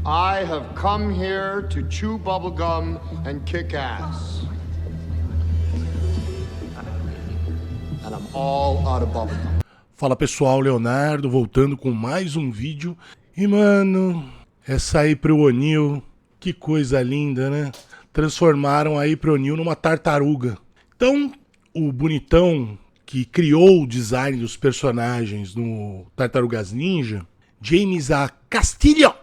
I have come here to chew bubblegum and kick ass. And I'm all out of bubblegum. Fala pessoal, Leonardo, voltando com mais um vídeo. E mano, essa April O'Neil, que coisa linda, né? Transformaram a April O'Neil numa tartaruga. Então, o bonitão que criou o design dos personagens no Tartarugas Ninja, James A. Castillo,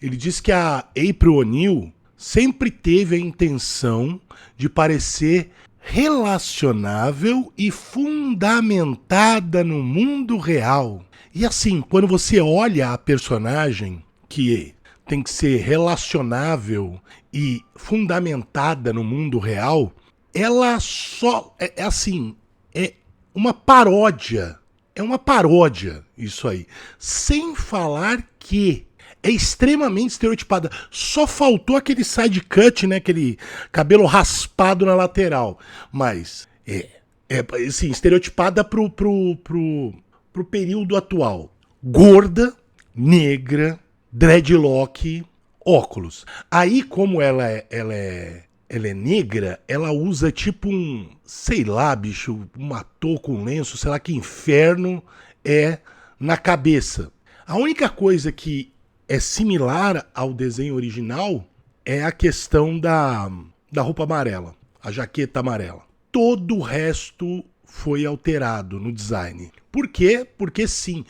ele diz que a April O'Neil sempre teve a intenção de parecer relacionável e fundamentada no mundo real. E assim, quando você olha a personagem que tem que ser relacionável e fundamentada no mundo real, ela só é assim, é uma paródia. É uma paródia isso aí. Sem falar que é extremamente estereotipada. Só faltou aquele side cut, né? Aquele cabelo raspado na lateral. Mas é assim, estereotipada pro período atual. Gorda, negra, dreadlock, óculos. Aí, como ela é negra, ela usa tipo um, sei lá, bicho, uma touca, um lenço, sei lá que inferno é na cabeça. A única coisa que é similar ao desenho original é a questão da roupa amarela, a jaqueta amarela. Todo o resto foi alterado no design. Por quê? Porque sim.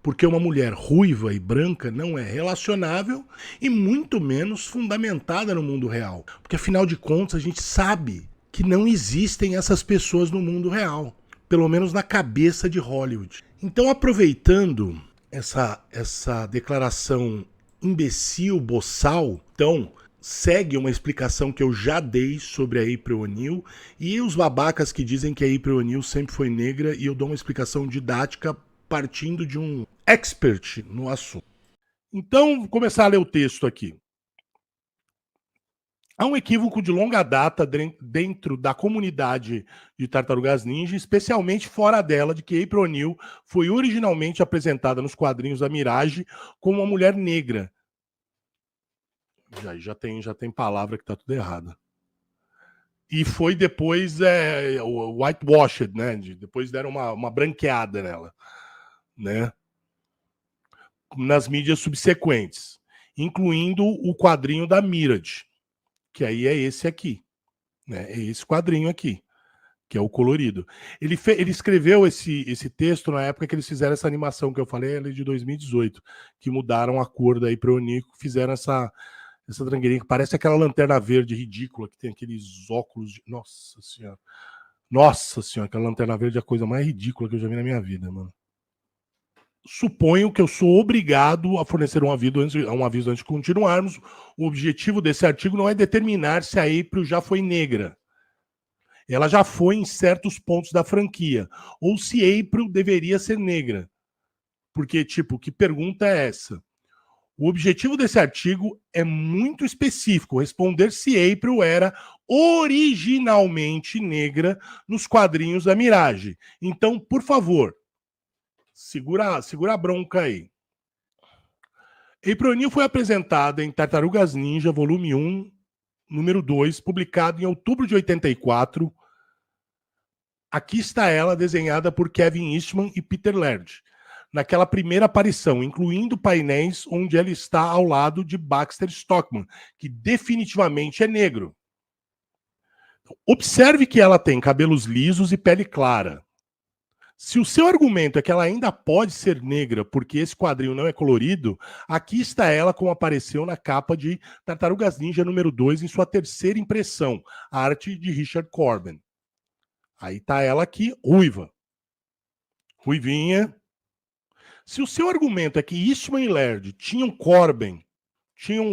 Porque uma mulher ruiva e branca não é relacionável e muito menos fundamentada no mundo real. Porque afinal de contas a gente sabe que não existem essas pessoas no mundo real. Pelo menos na cabeça de Hollywood. Então, aproveitando essa declaração imbecil, boçal, então segue uma explicação que eu já dei sobre a April O'Neil e os babacas que dizem que a April O'Neil sempre foi negra, e eu dou uma explicação didática partindo de um expert no assunto. Então, vou começar a ler o texto aqui. Há um equívoco de longa data dentro da comunidade de Tartarugas Ninja, especialmente fora dela, de que April O'Neil foi originalmente apresentada nos quadrinhos da Mirage como uma mulher negra. Já tem palavra que tá tudo errada. E foi depois whitewashed, né? Depois deram uma branqueada nela, né? Nas mídias subsequentes, incluindo o quadrinho da Mirage, que aí é esse aqui, né? É esse quadrinho aqui, que é o colorido. Ele escreveu esse texto na época que eles fizeram essa animação que eu falei, ela é de 2018, que mudaram a cor daí para o Nico, fizeram essa tranqueirinha que parece aquela lanterna verde ridícula que tem aqueles óculos de... Nossa senhora. Nossa senhora, aquela lanterna verde é a coisa mais ridícula que eu já vi na minha vida, mano. Suponho que eu sou obrigado a fornecer um aviso antes de continuarmos. O objetivo desse artigo não é determinar se a April já foi negra. Ela já foi em certos pontos da franquia. Ou se April deveria ser negra. Porque, tipo, que pergunta é essa? O objetivo desse artigo é muito específico, responder se April era originalmente negra nos quadrinhos da Mirage. Então, por favor, segura a bronca aí. April O'Neil foi apresentada em Tartarugas Ninja, volume 1, número 2, publicado em outubro de 84. Aqui está ela, desenhada por Kevin Eastman e Peter Laird, naquela primeira aparição, incluindo painéis onde ela está ao lado de Baxter Stockman, que definitivamente é negro. Observe que ela tem cabelos lisos e pele clara. Se o seu argumento é que ela ainda pode ser negra porque esse quadrinho não é colorido, aqui está ela como apareceu na capa de Tartarugas Ninja número 2 em sua terceira impressão, a arte de Richard Corben. Aí está ela aqui, ruiva. Ruivinha. Se o seu argumento é que Eastman e Laird tinham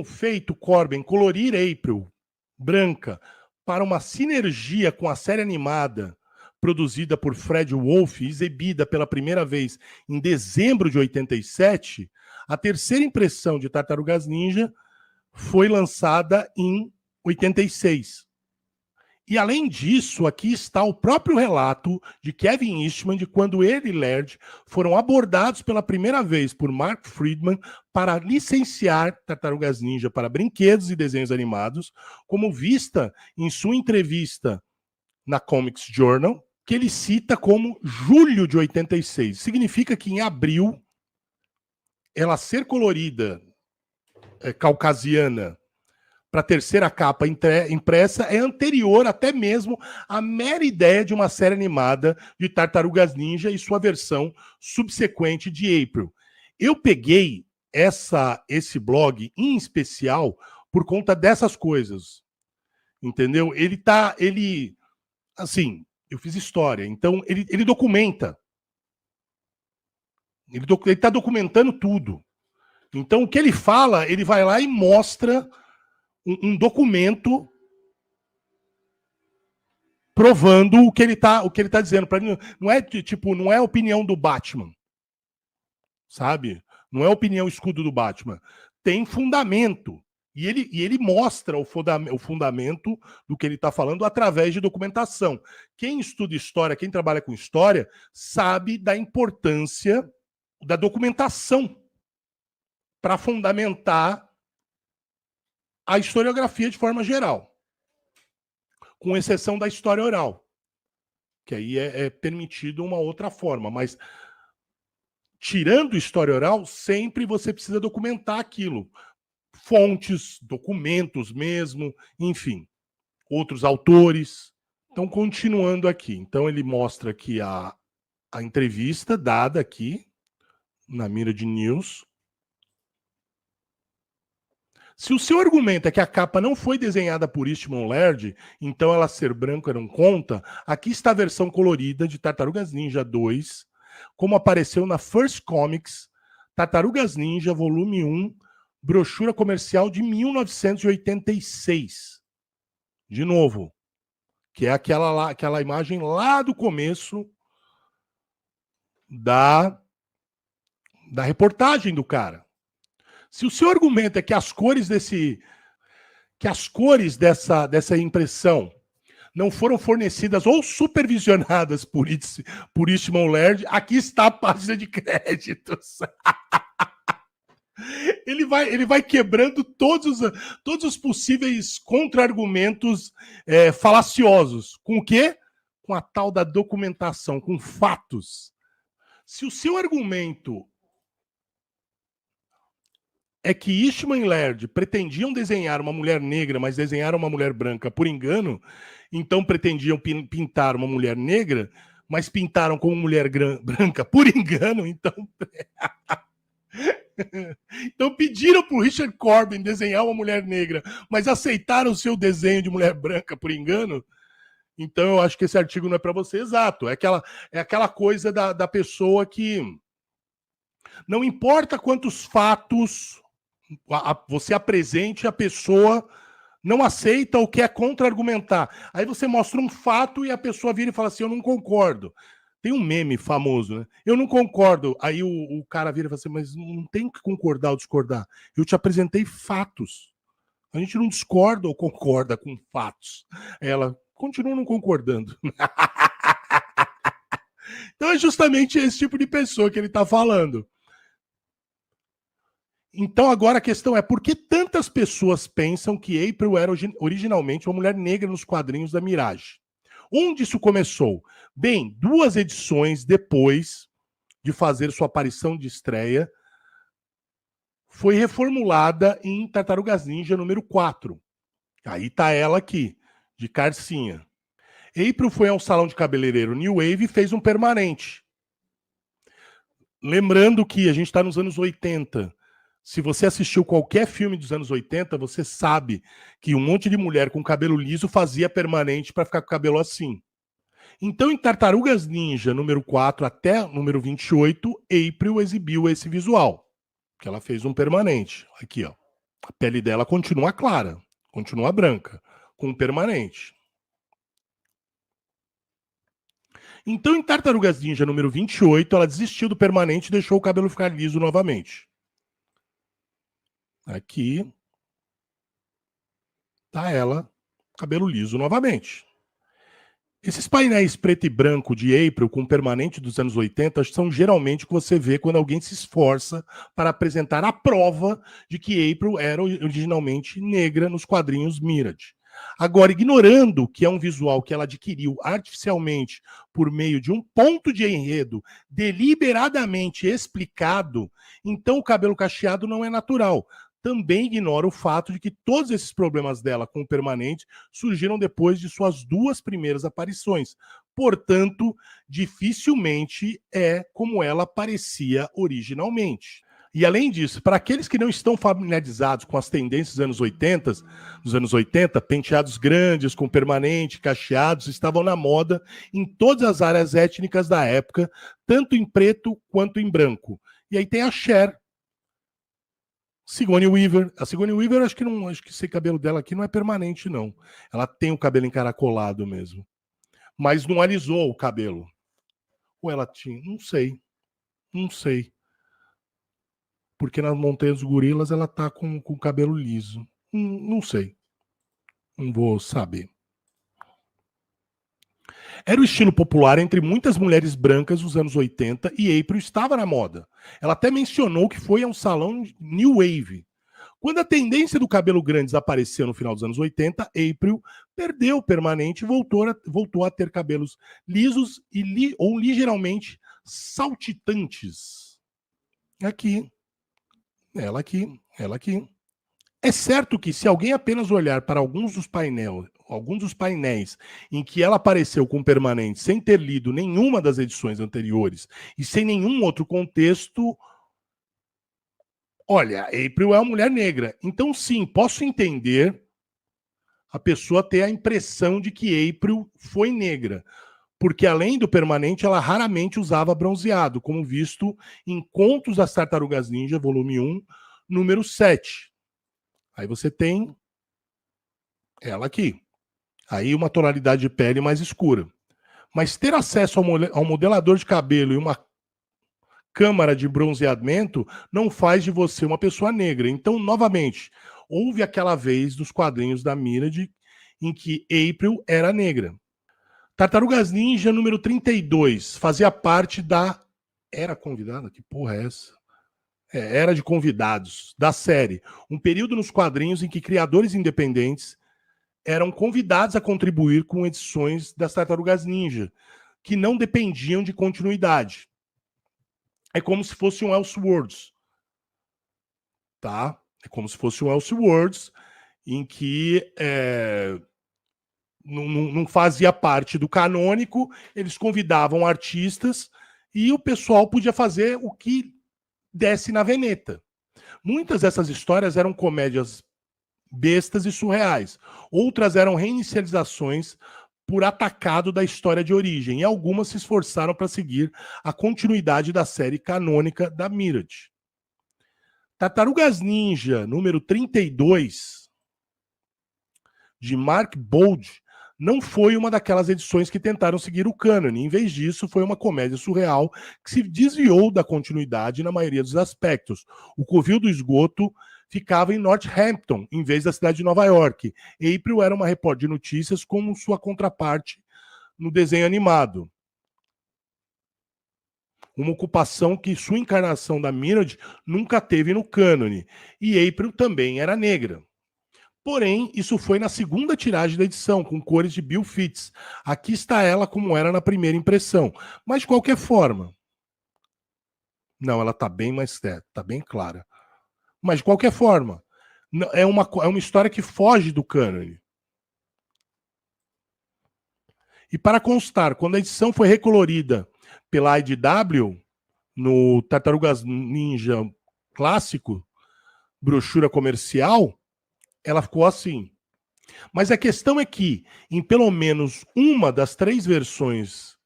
feito Corben colorir April branca para uma sinergia com a série animada produzida por Fred Wolf e exibida pela primeira vez em dezembro de 87, a terceira impressão de Tartarugas Ninja foi lançada em 86. E além disso, aqui está o próprio relato de Kevin Eastman de quando ele e Laird foram abordados pela primeira vez por Mark Friedman para licenciar Tartarugas Ninja para brinquedos e desenhos animados, como vista em sua entrevista na Comics Journal, que ele cita como julho de 86. Significa que em abril, ela ser colorida, caucasiana, para a terceira capa impressa é anterior até mesmo à mera ideia de uma série animada de Tartarugas Ninja e sua versão subsequente de April. Eu peguei esse blog em especial por conta dessas coisas, entendeu? Assim, eu fiz história, então ele documenta. Ele está documentando tudo. Então o que ele fala, ele vai lá e mostra um documento provando o que ele tá dizendo. Não é tipo, não é a opinião do Batman, sabe? Não é a opinião escudo do Batman. Tem fundamento. E ele mostra o fundamento do que ele está falando através de documentação. Quem estuda história, quem trabalha com história, sabe da importância da documentação para fundamentar a historiografia de forma geral, com exceção da história oral, que aí é permitido uma outra forma, mas tirando história oral, sempre você precisa documentar aquilo. Fontes, documentos mesmo, enfim, outros autores. Então, continuando aqui. Então, ele mostra aqui a entrevista dada aqui na Mirror News. Se o seu argumento é que a capa não foi desenhada por Eastman Laird, então ela ser branca não conta, aqui está a versão colorida de Tartarugas Ninja 2, como apareceu na First Comics, Tartarugas Ninja, volume 1, brochura comercial de 1986. De novo, que é aquela imagem lá do começo da reportagem do cara. Se o seu argumento é que as cores dessa impressão não foram fornecidas ou supervisionadas por Eastman Laird, aqui está a página de créditos. Ele vai quebrando todos os possíveis contra-argumentos falaciosos. Com o quê? Com a tal da documentação, com fatos. Se o seu argumento é que Eastman e Laird pretendiam desenhar uma mulher negra, mas desenharam uma mulher branca por engano, então pretendiam pintar uma mulher negra, mas pintaram como mulher branca por engano, então... Então pediram para o Richard Corbin desenhar uma mulher negra, mas aceitaram o seu desenho de mulher branca por engano. Então eu acho que esse artigo não é para você. Exato. É aquela coisa da pessoa que não importa quantos fatos você apresente, a pessoa não aceita ou quer contra-argumentar. Aí você mostra um fato e a pessoa vira e fala assim, eu não concordo. Tem um meme famoso, né? Eu não concordo. Aí o cara vira e fala assim, mas não tem que concordar ou discordar. Eu te apresentei fatos. A gente não discorda ou concorda com fatos. Ela continua não concordando. Então é justamente esse tipo de pessoa que ele está falando. Então agora a questão é, por que tantas pessoas pensam que April era originalmente uma mulher negra nos quadrinhos da Mirage? Onde isso começou? Bem, 2 edições depois de fazer sua aparição de estreia, foi reformulada em Tartarugas Ninja número 4. Aí tá ela aqui, de carcinha. April foi ao salão de cabeleireiro New Wave e fez um permanente. Lembrando que a gente está nos anos 80. Se você assistiu qualquer filme dos anos 80, você sabe que um monte de mulher com cabelo liso fazia permanente para ficar com o cabelo assim. Então, em Tartarugas Ninja número 4 até número 28, April exibiu esse visual, que ela fez um permanente. Aqui, ó. A pele dela continua clara, continua branca, com um permanente. Então, em Tartarugas Ninja número 28, ela desistiu do permanente e deixou o cabelo ficar liso novamente. Aqui tá ela, cabelo liso novamente. Esses painéis preto e branco de April com permanente dos anos 80 são geralmente o que você vê quando alguém se esforça para apresentar a prova de que April era originalmente negra nos quadrinhos Mirage. Agora, ignorando que é um visual que ela adquiriu artificialmente por meio de um ponto de enredo deliberadamente explicado, então o cabelo cacheado não é natural. Também ignora o fato de que todos esses problemas dela com o permanente surgiram depois de suas duas primeiras aparições. Portanto, dificilmente é como ela parecia originalmente. E além disso, para aqueles que não estão familiarizados com as tendências dos anos 80, penteados grandes com permanente, cacheados, estavam na moda em todas as áreas étnicas da época, tanto em preto quanto em branco. E aí tem a Cher, Sigourney Weaver. A Sigourney Weaver, acho que esse cabelo dela aqui não é permanente, não. Ela tem o cabelo encaracolado mesmo. Mas não alisou o cabelo. Ou ela tinha? Não sei. Não sei. Porque nas Montanhas dos Gorilas ela tá com o cabelo liso. Não sei. Não vou saber. Era o estilo popular entre muitas mulheres brancas dos anos 80 e April estava na moda. Ela até mencionou que foi a um salão New Wave. Quando a tendência do cabelo grande desapareceu no final dos anos 80, April perdeu o permanente e voltou a ter cabelos lisos ou ligeiramente saltitantes. Aqui, ela aqui, ela aqui. É certo que se alguém apenas olhar para alguns dos painéis em que ela apareceu com permanente sem ter lido nenhuma das edições anteriores e sem nenhum outro contexto, olha, April é uma mulher negra. Então, sim, posso entender a pessoa ter a impressão de que April foi negra. Porque, além do permanente, ela raramente usava bronzeado, como visto em Contos das Tartarugas Ninja, volume 1, número 7. Aí você tem ela aqui. Aí uma tonalidade de pele mais escura. Mas ter acesso ao modelador de cabelo e uma câmara de bronzeamento não faz de você uma pessoa negra. Então, novamente, houve aquela vez dos quadrinhos da Mirage em que April era negra. Tartarugas Ninja número 32 fazia parte da... Era convidada? Que porra é essa? Era de convidados da série. Um período nos quadrinhos em que criadores independentes eram convidados a contribuir com edições das Tartarugas Ninja, que não dependiam de continuidade. É como se fosse um Elseworlds, tá? É como se fosse um Elseworlds em que não fazia parte do canônico, eles convidavam artistas e o pessoal podia fazer o que desse na veneta. Muitas dessas histórias eram comédias bestas e surreais. Outras eram reinicializações por atacado da história de origem, e algumas se esforçaram para seguir a continuidade da série canônica da Mirage. Tartarugas Ninja, número 32, de Mark Bold, não foi uma daquelas edições que tentaram seguir o cânone. Em vez disso, foi uma comédia surreal que se desviou da continuidade na maioria dos aspectos. O covil do esgoto ficava em Northampton, em vez da cidade de Nova York. April era uma repórter de notícias como sua contraparte no desenho animado. Uma ocupação que sua encarnação da Mirage nunca teve no cânone. E April também era negra. Porém, isso foi na segunda tiragem da edição, com cores de Bill Fitts. Aqui está ela como era na primeira impressão. Mas, de qualquer forma... Não, ela está bem mais está bem clara. Mas, de qualquer forma, é uma história que foge do cânone. E para constar, quando a edição foi recolorida pela IDW, no Tartarugas Ninja clássico, brochura comercial, ela ficou assim. Mas a questão é que, em pelo menos uma das 3 versões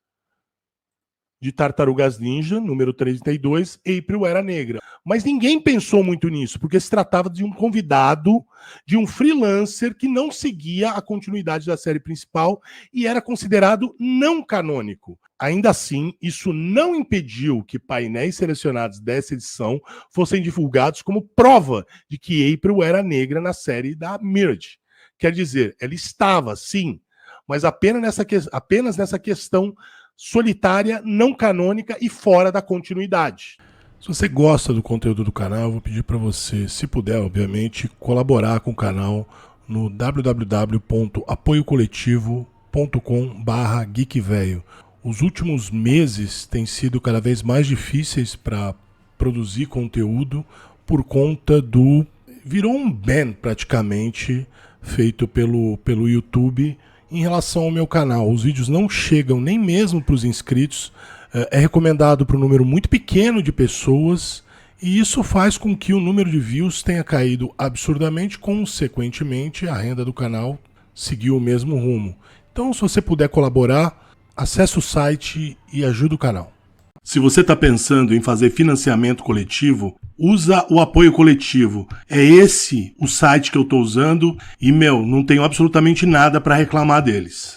de Tartarugas Ninja, número 32, April era negra. Mas ninguém pensou muito nisso, porque se tratava de um convidado, de um freelancer que não seguia a continuidade da série principal e era considerado não canônico. Ainda assim, isso não impediu que painéis selecionados dessa edição fossem divulgados como prova de que April era negra na série da Mirage. Quer dizer, ela estava, sim, mas apenas nessa questão solitária, não canônica e fora da continuidade. Se você gosta do conteúdo do canal, eu vou pedir para você, se puder, obviamente, colaborar com o canal no www.apoiocoletivo.com/geekvelho. Os últimos meses têm sido cada vez mais difíceis para produzir conteúdo por conta do... Virou um ban praticamente feito pelo YouTube em relação ao meu canal. Os vídeos não chegam nem mesmo para os inscritos. É recomendado para um número muito pequeno de pessoas e isso faz com que o número de views tenha caído absurdamente, consequentemente a renda do canal seguiu o mesmo rumo. Então, se você puder colaborar, acesse o site e ajude o canal. Se você está pensando em fazer financiamento coletivo, usa o Apoio Coletivo. É esse o site que eu estou usando e, não tenho absolutamente nada para reclamar deles.